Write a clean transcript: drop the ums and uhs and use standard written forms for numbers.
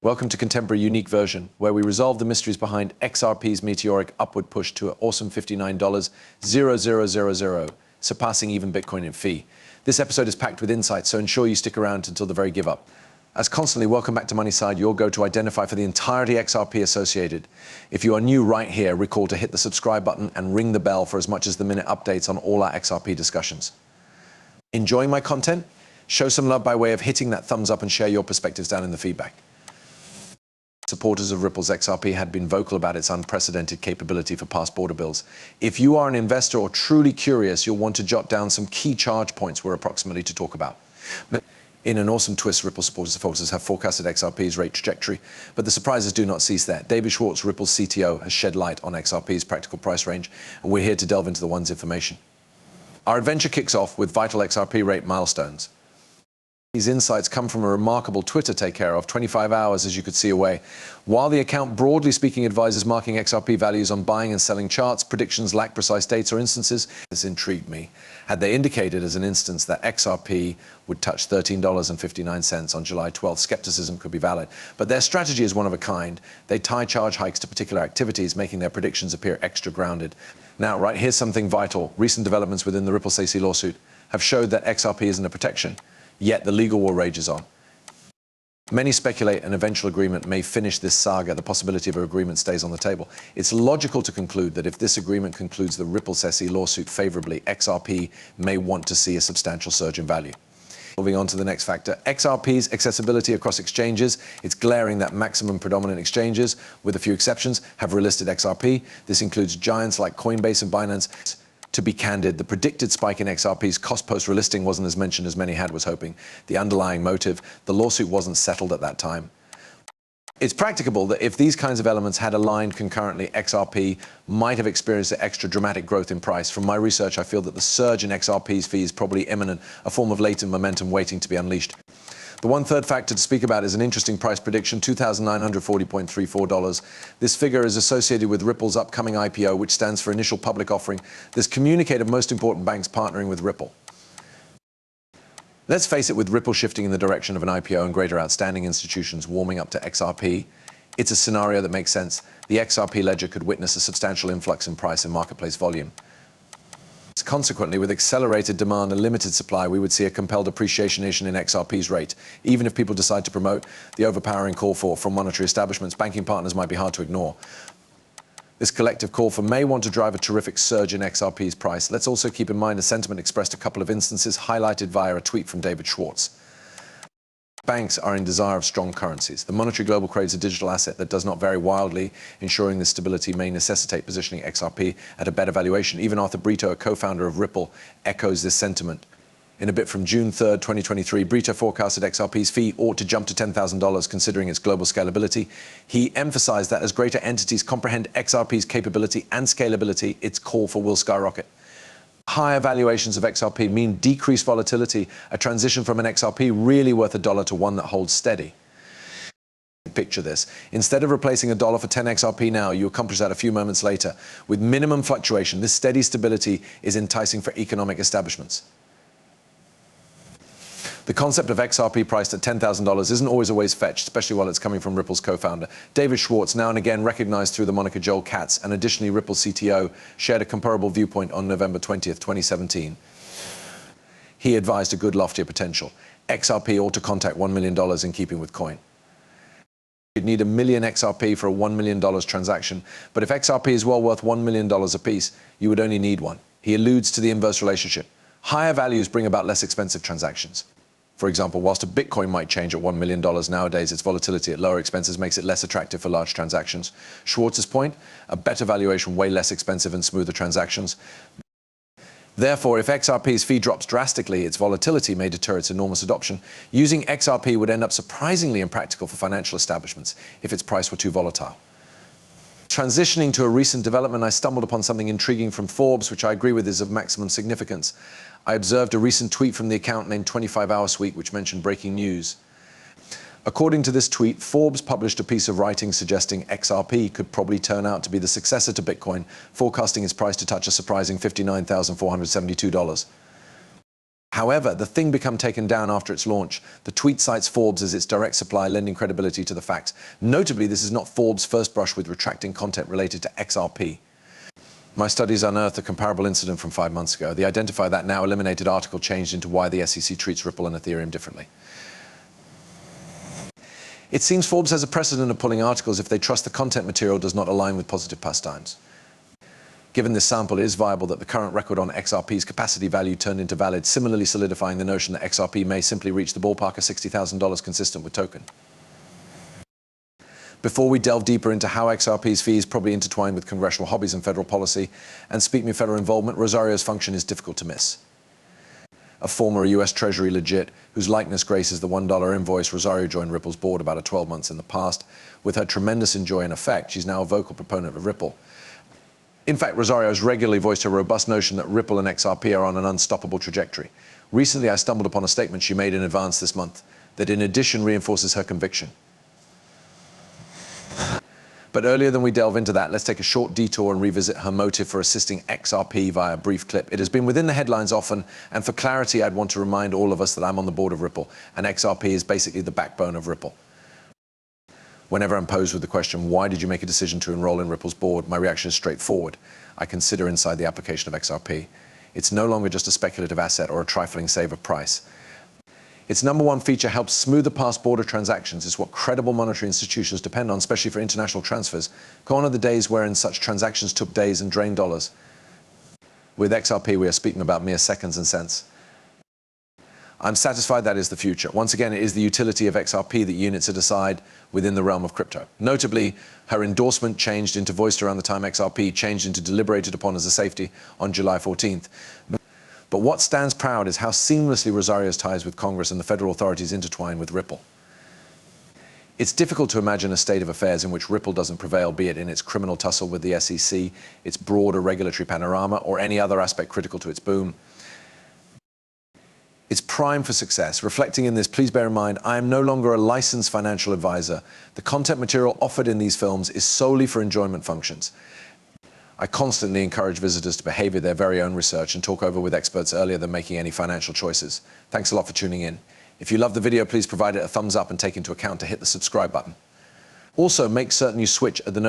Welcome to Contemporary Unique Version, where we resolve the mysteries behind XRP's meteoric upward push to an awesome $59,000, surpassing even Bitcoin in fee. This episode is packed with insights, so ensure you stick around until the very give up. As constantly, welcome back to Moneyside, your go-to identifier for the entirety XRP associated. If you are new right here, recall to hit the subscribe button and ring the bell for as much as the minute updates on all our XRP discussions. Enjoying my content? Show some love by way of hitting that thumbs up and share your perspectives down in the feedback. Supporters of Ripple's XRP had been vocal about its unprecedented capability for past border bills. If you are an investor or truly curious, you'll want to jot down some key charge points we're approximately to talk about. In an awesome twist, Ripple supporters and followers have forecasted XRP's rate trajectory, but the surprises do not cease there. David Schwartz, Ripple's CTO, has shed light on XRP's practical price range, and we're here to delve into the one's information. Our adventure kicks off with vital XRP rate milestones. These insights come from a remarkable Twitter take care of 25 hours, as you could see away. While the account, broadly speaking, advises marking XRP values on buying and selling charts, predictions lack precise dates or instances. This intrigued me. Had they indicated as an instance that XRP would touch $13.59 on July 12th, skepticism could be valid. But their strategy is one of a kind. They tie charge hikes to particular activities, making their predictions appear extra grounded. Now, right, here's something vital. Recent developments within the Ripple SEC lawsuit have showed that XRP isn't a protection. Yet the legal war rages on. Many speculate an eventual agreement may finish this saga. The possibility of an agreement stays on the table. It's logical to conclude that if this agreement concludes the Ripple SEC lawsuit favorably, XRP may want to see a substantial surge in value. Moving on to the next factor, XRP's accessibility across exchanges. It's glaring that maximum predominant exchanges, with a few exceptions, have relisted XRP. This includes giants like Coinbase and Binance. To be candid, the predicted spike in XRP's cost post-relisting wasn't as mentioned as many was hoping. The underlying motive, the lawsuit wasn't settled at that time. It's practicable that if these kinds of elements had aligned concurrently, XRP might have experienced an extra dramatic growth in price. From my research, I feel that the surge in XRP's fee is probably imminent, a form of latent momentum waiting to be unleashed. The one-third factor to speak about is an interesting price prediction, $2,940.34. This figure is associated with Ripple's upcoming IPO, which stands for Initial Public Offering. This communicated most important banks partnering with Ripple. Let's face it, with Ripple shifting in the direction of an IPO and greater outstanding institutions warming up to XRP, it's a scenario that makes sense. The XRP ledger could witness a substantial influx in price and marketplace volume. Consequently, with accelerated demand and limited supply, we would see a compelled appreciation in XRP's rate. Even if people decide to promote the overpowering call from monetary establishments, banking partners might be hard to ignore. This collective call for may want to drive a terrific surge in XRP's price. Let's also keep in mind a sentiment expressed a couple of instances, highlighted via a tweet from David Schwartz. Banks are in desire of strong currencies. The monetary global craves a digital asset that does not vary wildly. Ensuring this stability may necessitate positioning XRP at a better valuation. Even Arthur Brito, a co-founder of Ripple, echoes this sentiment. In a bit from June 3rd, 2023, Brito forecasted XRP's fee ought to jump to $10,000 considering its global scalability. He emphasized that as greater entities comprehend XRP's capability and scalability, its call for will skyrocket. Higher valuations of XRP mean decreased volatility, a transition from an XRP really worth $1 to one that holds steady. Picture this. Instead of replacing $1 for 10 XRP now, you accomplish that a few moments later. With minimum fluctuation, this steady stability is enticing for economic establishments. The concept of XRP priced at $10,000 isn't always fetched, especially while it's coming from Ripple's co-founder. David Schwartz, now and again recognized through the moniker Joel Katz, and additionally Ripple's CTO, shared a comparable viewpoint on November 20th, 2017. He advised a good loftier potential. XRP ought to contact $1 million in keeping with coin. You'd need 1 million XRP for a $1 million transaction, but if XRP is well worth $1 million apiece, you would only need one. He alludes to the inverse relationship. Higher values bring about less expensive transactions. For example, whilst a Bitcoin might change at $1 million nowadays, its volatility at lower expenses makes it less attractive for large transactions. Schwartz's point, a better valuation, way less expensive and smoother transactions. Therefore, if XRP's fee drops drastically, its volatility may deter its enormous adoption. Using XRP would end up surprisingly impractical for financial establishments if its price were too volatile. Transitioning to a recent development, I stumbled upon something intriguing from Forbes, which I agree with is of maximum significance. I observed a recent tweet from the account named 25 Hour Suite, which mentioned breaking news. According to this tweet, Forbes published a piece of writing suggesting XRP could probably turn out to be the successor to Bitcoin, forecasting its price to touch a surprising $59,472. However, the thing became taken down after its launch. The tweet cites Forbes as its direct supply, lending credibility to the facts. Notably, this is not Forbes' first brush with retracting content related to XRP. My studies unearthed a comparable incident from 5 months ago. The identify that now eliminated article changed into why the SEC treats Ripple and Ethereum differently. It seems Forbes has a precedent of pulling articles if they trust the content material does not align with positive pastimes. Given this sample, it is viable that the current record on XRP's capacity value turned into valid, similarly solidifying the notion that XRP may simply reach the ballpark of $60,000 consistent with token. Before we delve deeper into how XRP's fees probably intertwine with congressional hobbies and federal policy, and speak me federal involvement, Rosario's function is difficult to miss. A former US Treasury legit, whose likeness graces the $1 invoice, Rosario joined Ripple's board about 12 months in the past. With her tremendous enjoy and effect, she's now a vocal proponent of Ripple. In fact, Rosario has regularly voiced her robust notion that Ripple and XRP are on an unstoppable trajectory. Recently, I stumbled upon a statement she made in advance this month that in addition reinforces her conviction. But earlier than we delve into that, let's take a short detour and revisit her motive for assisting XRP via a brief clip. It has been within the headlines often, and for clarity, I'd want to remind all of us that I'm on the board of Ripple, and XRP is basically the backbone of Ripple. Whenever I'm posed with the question, why did you make a decision to enroll in Ripple's board, my reaction is straightforward. I consider inside the application of XRP. It's no longer just a speculative asset or a trifling save of price. Its number one feature helps smooth the past border transactions. It's what credible monetary institutions depend on, especially for international transfers. Gone are the days wherein such transactions took days and drained dollars. With XRP, we are speaking about mere seconds and cents. I'm satisfied that is the future. Once again, it is the utility of XRP that units are decided within the realm of crypto. Notably, her endorsement changed into voiced around the time XRP changed into deliberated upon as a safety on July 14th. But what stands proud is how seamlessly Rosario's ties with Congress and the federal authorities intertwine with Ripple. It's difficult to imagine a state of affairs in which Ripple doesn't prevail, be it in its criminal tussle with the SEC, its broader regulatory panorama, or any other aspect critical to its boom. It's primed for success. Reflecting in this, please bear in mind, I am no longer a licensed financial advisor. The content material offered in these films is solely for enjoyment functions. I constantly encourage visitors to behave with their very own research and talk over with experts earlier than making any financial choices. Thanks a lot for tuning in. If you love the video, please provide it a thumbs up and take into account to hit the subscribe button. Also, make certain you switch at the